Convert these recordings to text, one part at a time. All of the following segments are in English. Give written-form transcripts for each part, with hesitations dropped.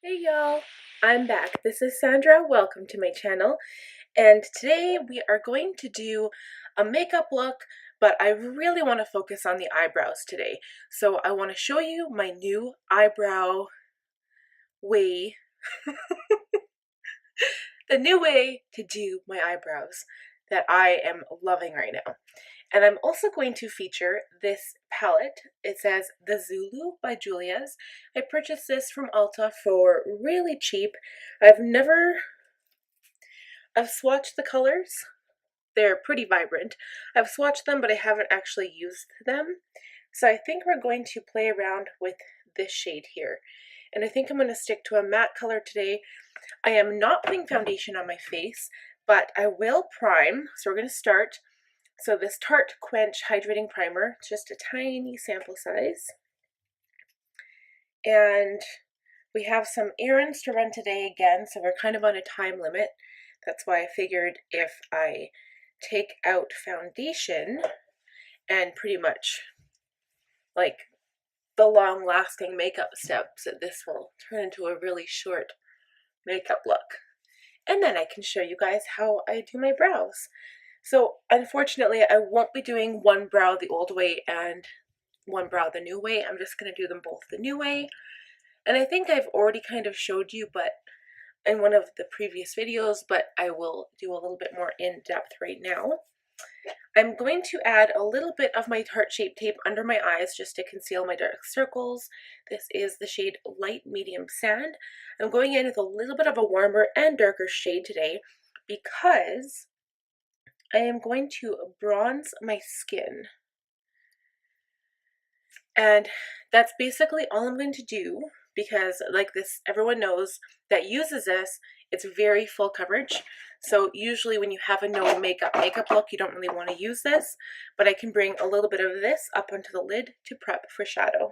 Hey y'all, I'm back. This is Sandra. Welcome to my channel. And today we are going to do a makeup look, but I really want to focus on the eyebrows today. So I want to show you my new eyebrow way, the new way to do my eyebrows that I am loving right now. And I'm also going to feature this palette. It says the Zulu by Juvia's. I purchased this from Ulta for really cheap. I've swatched the colors. They're pretty vibrant. I've swatched them, but I haven't actually used them. So I think we're going to play around with this shade here. And I think I'm going to stick to a matte color today. I am not putting foundation on my face, but I will prime. So we're going to start. So this Tarte Quench Hydrating Primer, just a tiny sample size. And we have some errands to run today again, so we're kind of on a time limit. That's why I figured if I take out foundation and pretty much like the long-lasting makeup steps, that this will turn into a really short makeup look. And then I can show you guys how I do my brows. So unfortunately, I won't be doing one brow the old way and one brow the new way. I'm just going to do them both the new way. And I think I've already kind of showed you but in one of the previous videos, but I will do a little bit more in depth right now. I'm going to add a little bit of my Tarte Shape Tape under my eyes just to conceal my dark circles. This is the shade Light Medium Sand. I'm going in with a little bit of a warmer and darker shade today because I am going to bronze my skin. And that's basically all I'm going to do because like this, everyone knows that uses this, it's very full coverage. So usually when you have a no makeup look, you don't really want to use this, but I can bring a little bit of this up onto the lid to prep for shadow.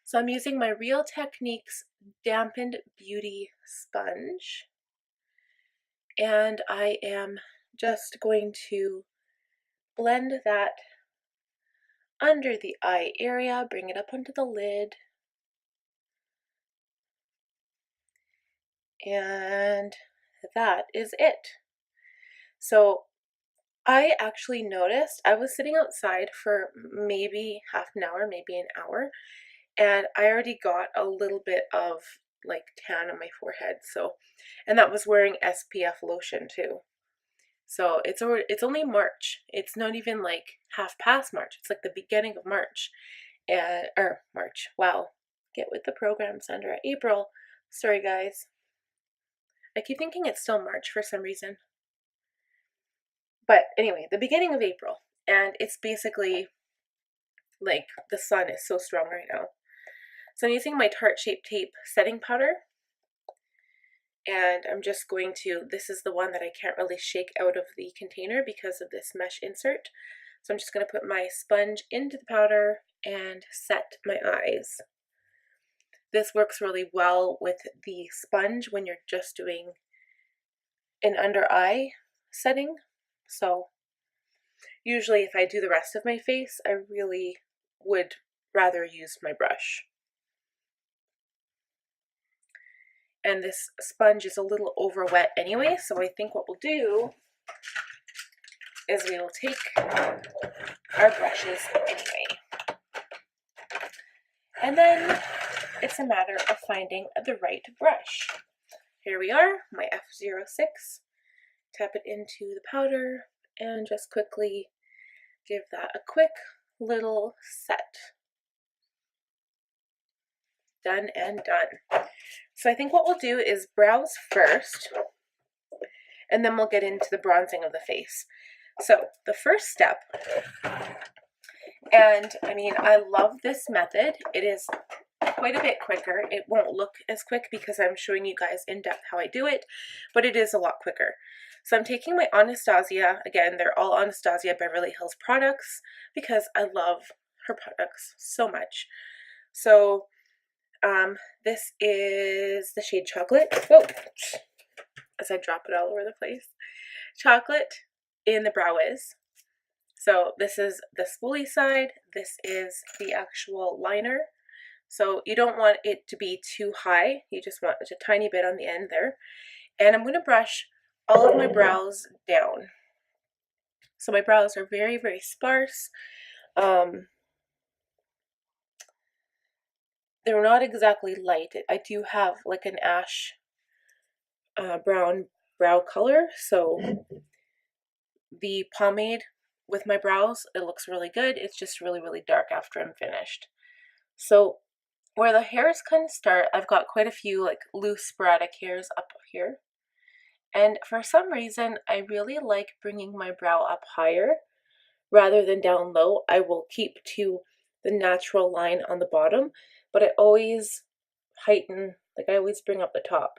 So I'm using my Real Techniques Dampened Beauty Sponge. And I am just going to blend that under the eye area, bring it up onto the lid. And that is it. So I actually noticed I was sitting outside for maybe half an hour, maybe an hour, and I already got a little bit of like tan on my forehead. So, and that was wearing SPF lotion too. So it's only March. It's not even like half past March. It's like the beginning of March, or March. Wow, get with the program, Sandra. April. Sorry, guys. I keep thinking it's still March for some reason. But anyway, the beginning of April. And it's basically like the sun is so strong right now. So I'm using my Tarte Shape Tape setting powder. And I'm just going to, this is the one that I can't really shake out of the container because of this mesh insert. So I'm just going to put my sponge into the powder and set my eyes. This works really well with the sponge when you're just doing an under eye setting. So usually if I do the rest of my face, I really would rather use my brush. And this sponge is a little over wet anyway, so I think what we'll do is we will take our brushes anyway. And then it's a matter of finding the right brush. Here we are, my F06. Tap it into the powder and just quickly give that a quick little set. Done and done. So I think what we'll do is brows first, and then we'll get into the bronzing of the face. So the first step, and I mean, I love this method. It is quite a bit quicker. It won't look as quick because I'm showing you guys in depth how I do it, but it is a lot quicker. So I'm taking my Anastasia, again, they're all Anastasia Beverly Hills products because I love her products so much. So this is the shade Chocolate. Whoa, as I drop it all over the place. Chocolate in the Brow Wiz. So this is the spoolie side. This is the actual liner. So you don't want it to be too high. You just want a tiny bit on the end there. And I'm going to brush all of my brows down. So my brows are very, very sparse. They're not exactly light. I do have like an ash brown brow color. So the pomade with my brows, it looks really good. It's just really, really dark after I'm finished. So where the hairs kind of start, I've got quite a few like loose sporadic hairs up here. And for some reason, I really like bringing my brow up higher rather than down low. I will keep to the natural line on the bottom, but I always heighten, like I always bring up the top.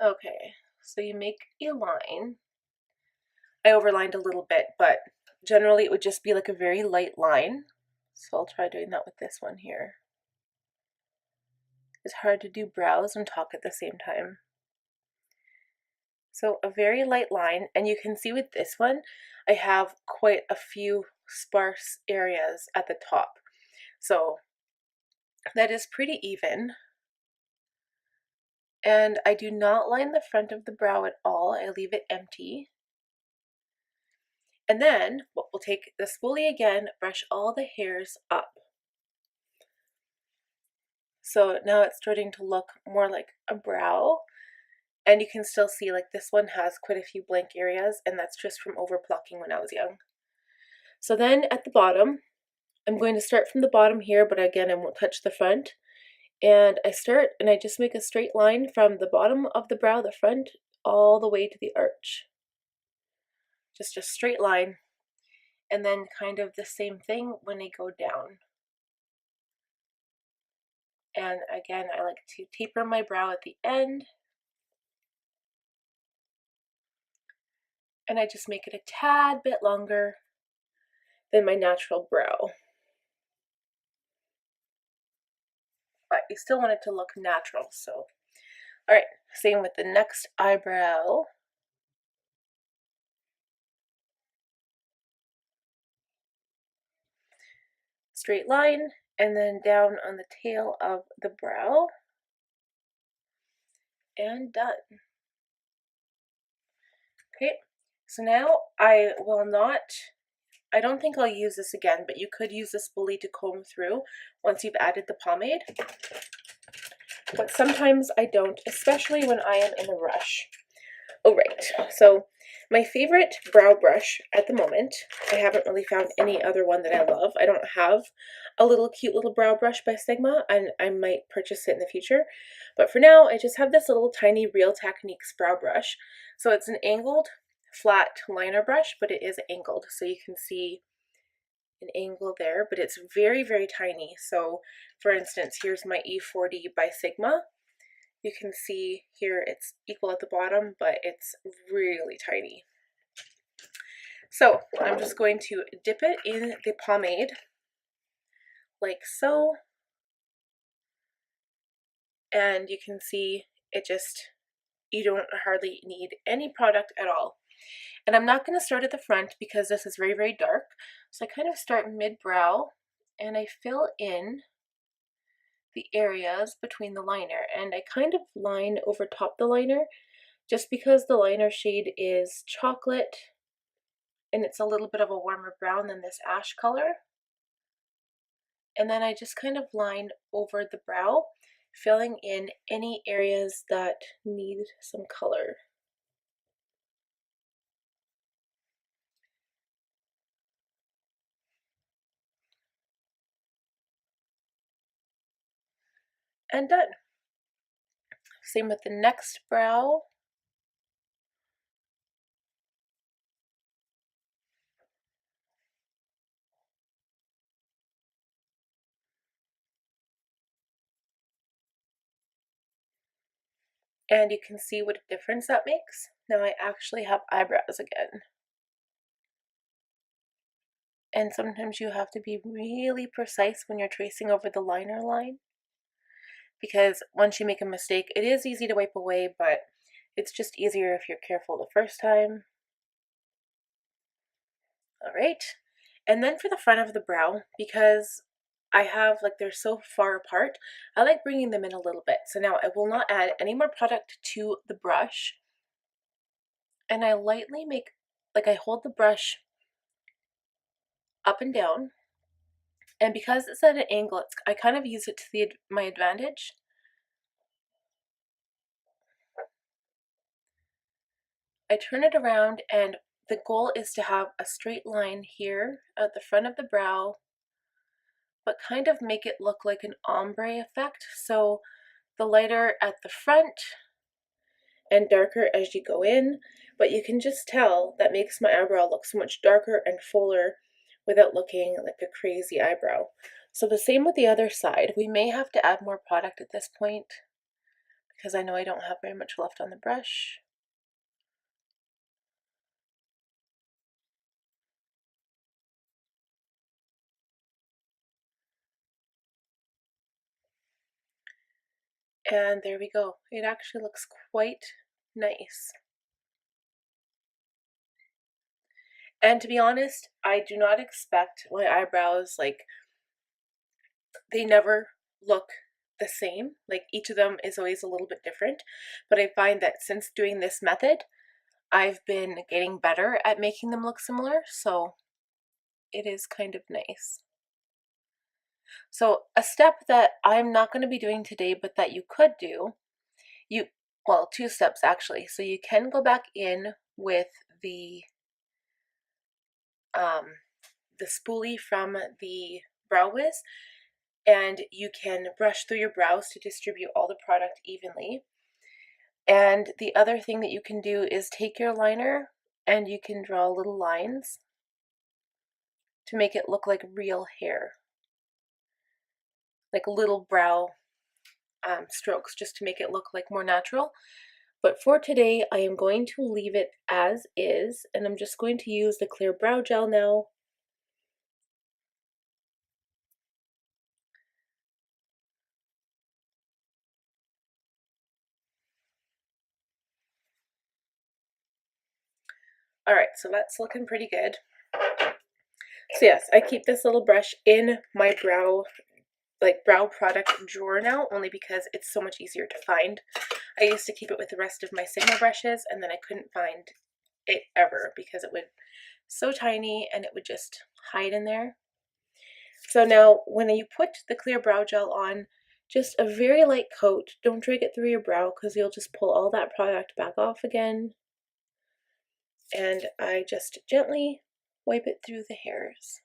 Okay, so you make a line. I overlined a little bit, but generally it would just be like a very light line. So I'll try doing that with this one here. It's hard to do brows and talk at the same time. So a very light line, and you can see with this one, I have quite a few sparse areas at the top. So that is pretty even. And I do not line the front of the brow at all. I leave it empty. And then we'll take the spoolie again, brush all the hairs up. So now it's starting to look more like a brow. And you can still see like this one has quite a few blank areas, and that's just from over plucking when I was young. So then at the bottom, I'm going to start from the bottom here, but again, I won't touch the front. And I start and I just make a straight line from the bottom of the brow, the front, all the way to the arch. Just a straight line. And then kind of the same thing when I go down. And again, I like to taper my brow at the end. And I just make it a tad bit longer than my natural brow. But you still want it to look natural, so. All right, same with the next eyebrow. Straight line, and then down on the tail of the brow. And done. Okay, so now I don't think I'll use this again, but you could use the spoolie to comb through once you've added the pomade. But sometimes I don't, especially when I am in a rush. Oh, right. So my favorite brow brush at the moment, I haven't really found any other one that I love. I don't have a little cute little brow brush by Sigma, and I might purchase it in the future. But for now, I just have this little tiny Real Techniques brow brush. So it's an angled flat liner brush, but it is angled. So you can see an angle there, but it's very, very tiny. So for instance, here's my E40 by Sigma. You can see here it's equal at the bottom, but it's really tiny. So I'm just going to dip it in the pomade like so. And you can see it just, you don't hardly need any product at all. And I'm not going to start at the front because this is very, very dark. So I kind of start mid-brow and I fill in the areas between the liner. And I kind of line over top the liner just because the liner shade is chocolate and it's a little bit of a warmer brown than this ash color. And then I just kind of line over the brow, filling in any areas that need some color. And done. Same with the next brow. And you can see what a difference that makes. Now I actually have eyebrows again. And sometimes you have to be really precise when you're tracing over the liner line, because once you make a mistake, it is easy to wipe away, but it's just easier if you're careful the first time. All right. And then for the front of the brow, because I have, like, they're so far apart, I like bringing them in a little bit. So now I will not add any more product to the brush. And I lightly make, like, I hold the brush up and down. And because it's at an angle, I kind of use it to my advantage. I turn it around, and the goal is to have a straight line here at the front of the brow, but kind of make it look like an ombre effect. So the lighter at the front and darker as you go in, but you can just tell that makes my eyebrow look so much darker and fuller without looking like a crazy eyebrow. So the same with the other side. We may have to add more product at this point because I know I don't have very much left on the brush. And there we go. It actually looks quite nice. And to be honest, I do not expect my eyebrows, like, they never look the same. Like, each of them is always a little bit different. But I find that since doing this method, I've been getting better at making them look similar. So it is kind of nice. So a step that I'm not going to be doing today, but that you could do, well, two steps actually. So you can go back in with the spoolie from the Brow Wiz, and you can brush through your brows to distribute all the product evenly. And the other thing that you can do is take your liner and you can draw little lines to make it look like real hair, like little brow strokes, just to make it look like more natural. But for today, I am going to leave it as is, and I'm just going to use the clear brow gel now. All right, so that's looking pretty good. So yes, I keep this little brush in my brow product drawer now, only because it's so much easier to find. I used to keep it with the rest of my Sigma brushes, and then I couldn't find it ever because it would so tiny and it would just hide in there. So now when you put the clear brow gel on, just a very light coat. Don't drag it through your brow because you'll just pull all that product back off again. And I just gently wipe it through the hairs.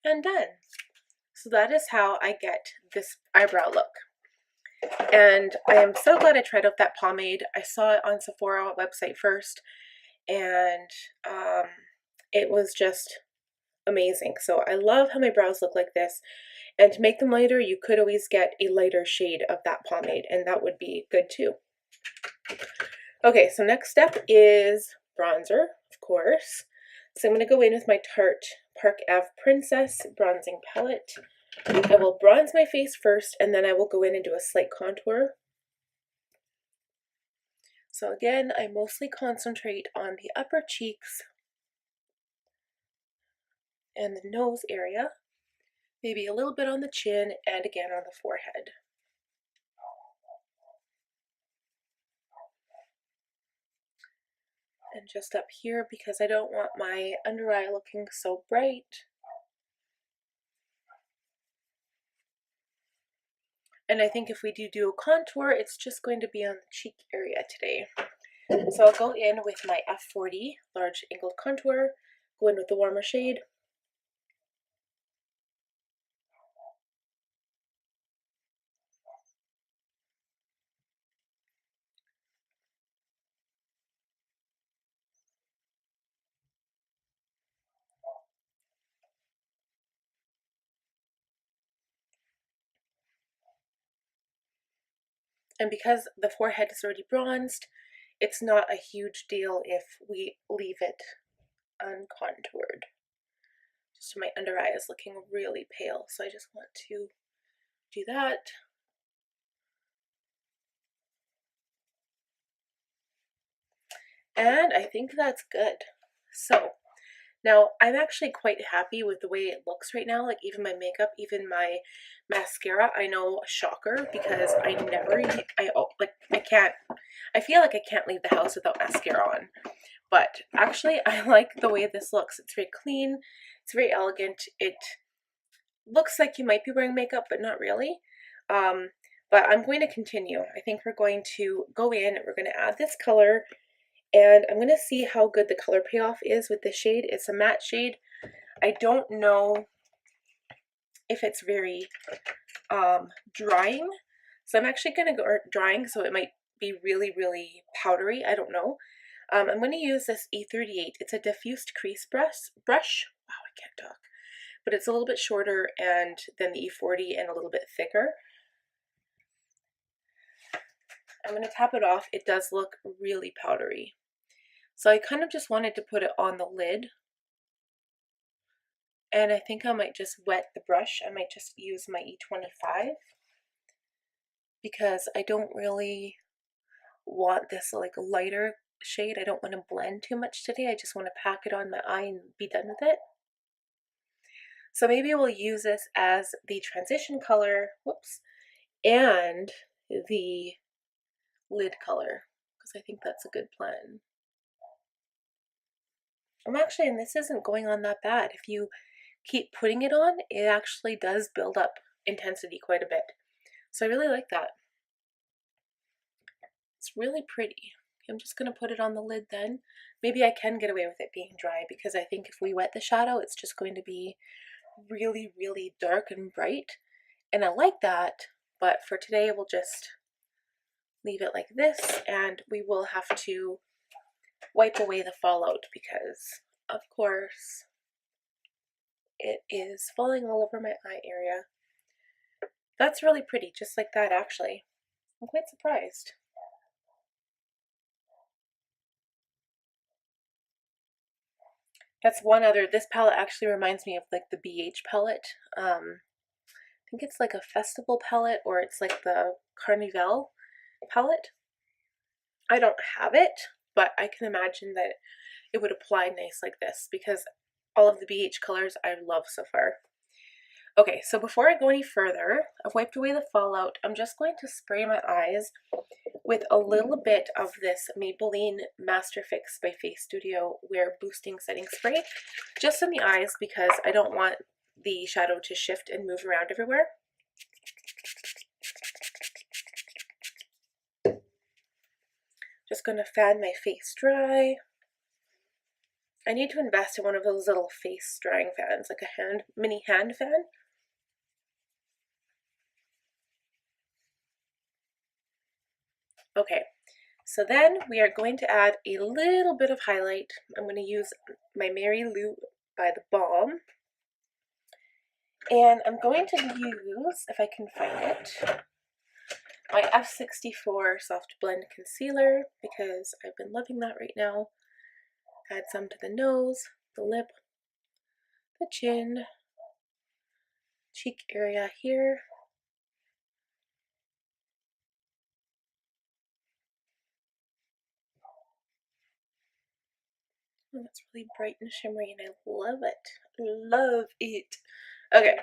And done. So that is how I get this eyebrow look. And I am so glad I tried out that pomade. I saw it on Sephora website first, and it was just amazing. So I love how my brows look like this. And to make them lighter, you could always get a lighter shade of that pomade, and that would be good too. Okay, so next step is bronzer, of course. So I'm going to go in with my Tarte Park Ave Princess bronzing palette. I will bronze my face first, and then I will go in and do a slight contour. So again, I mostly concentrate on the upper cheeks and the nose area, maybe a little bit on the chin, and again on the forehead. And just up here, because I don't want my under eye looking so bright. And I think if we do a contour, it's just going to be on the cheek area today. So I'll go in with my F40 large angled contour, go in with the warmer shade. And because the forehead is already bronzed, it's not a huge deal if we leave it uncontoured. Just my under eye is looking really pale, so I just want to do that. And I think that's good. So now I'm actually quite happy with the way it looks right now. Like even my makeup, even my mascara. I know, shocker, because I never, I can't, I feel like I can't leave the house without mascara on. But actually I like the way this looks. It's very clean. It's very elegant. It looks like you might be wearing makeup, but not really. But I'm going to continue. I think we're going to go in, we're going to add this color, and I'm going to see how good the color payoff is with this shade. It's a matte shade. I don't know if it's very drying. So I'm actually going to go drying, so it might be really, really powdery. I don't know. I'm going to use this E38. It's a diffused crease brush. Wow, I can't talk. But it's a little bit shorter and than the E40 and a little bit thicker. I'm going to tap it off. It does look really powdery. So I kind of just wanted to put it on the lid. And I think I might just wet the brush. I might just use my E25 because I don't really want this like lighter shade. I don't want to blend too much today. I just want to pack it on my eye and be done with it. So maybe we'll use this as the transition color, whoops, and the lid color, because I think that's a good plan. And this isn't going on that bad. If you keep putting it on, it actually does build up intensity quite a bit. So I really like that. It's really pretty. I'm just going to put it on the lid then. Maybe I can get away with it being dry because I think if we wet the shadow, it's just going to be really, really dark and bright. And I like that, but for today, we'll just leave it like this, and we will have to wipe away the fallout because, of course, it is falling all over my eye area. That's really pretty, just like that, actually. I'm quite surprised. That's one other, this palette actually reminds me of like the BH palette. I think it's like a festival palette, or it's like the Carnival palette. I don't have it, but I can imagine that it would apply nice like this because all of the BH colors I love so far. Okay, so before I go any further, I've wiped away the fallout. I'm just going to spray my eyes with a little bit of this Maybelline Master Fix by Face Studio Wear Boosting Setting Spray, just in the eyes because I don't want the shadow to shift and move around everywhere. Just going to fan my face dry. I need to invest in one of those little face drying fans, like a mini hand fan. Okay, so then we are going to add a little bit of highlight. I'm going to use my Mary Lou by the Balm. And I'm going to use, if I can find it, my F64 Soft Blend Concealer because I've been loving that right now. Add some to the nose, the lip, the chin, cheek area here. Oh, that's really bright and shimmery and I love it. Love it. Okay,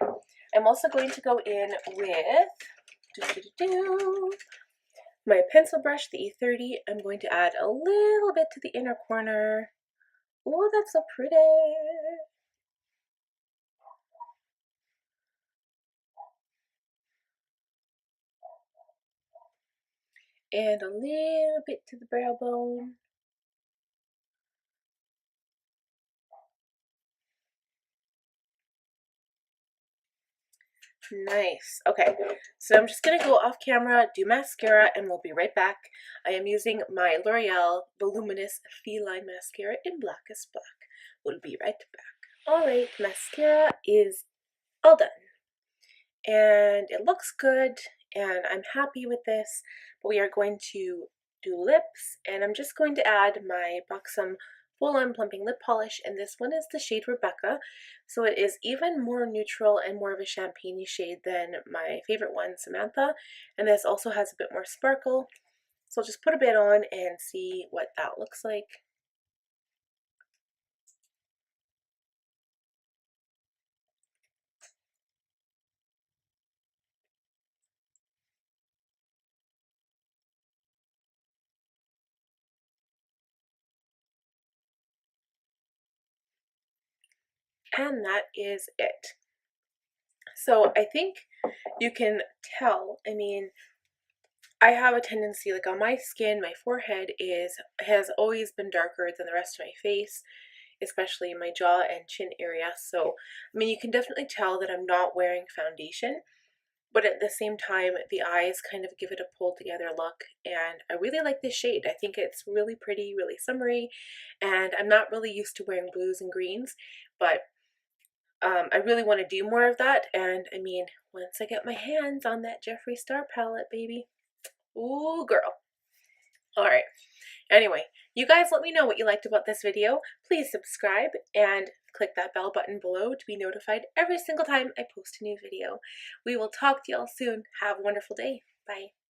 I'm also going to go in with my pencil brush, the E30. I'm going to add a little bit to the inner corner. Oh, that's so pretty. And a little bit to the brow bone. Nice. Okay, so I'm just going to go off camera, do mascara, and we'll be right back. I am using my L'Oreal Voluminous Feline Mascara in Blackest Black. We'll be right back. Alright, mascara is all done. And it looks good, and I'm happy with this, but we are going to do lips, and I'm just going to add my Buxom Full On Plumping Lip Polish, and this one is the shade Rebecca, so it is even more neutral and more of a champagne-y shade than my favorite one, Samantha, and this also has a bit more sparkle, So I'll just put a bit on and see what that looks like. And that is it. So I think you can tell, I mean, I have a tendency, like on my skin, my forehead has always been darker than the rest of my face, especially my jaw and chin area. So, I mean, you can definitely tell that I'm not wearing foundation, but at the same time, the eyes kind of give it a pulled together look, and I really like this shade. I think it's really pretty, really summery, and I'm not really used to wearing blues and greens, but I really want to do more of that, and I mean, once I get my hands on that Jeffree Star palette, baby, ooh, girl. All right. Anyway, you guys let me know what you liked about this video. Please subscribe and click that bell button below to be notified every single time I post a new video. We will talk to y'all soon. Have a wonderful day. Bye.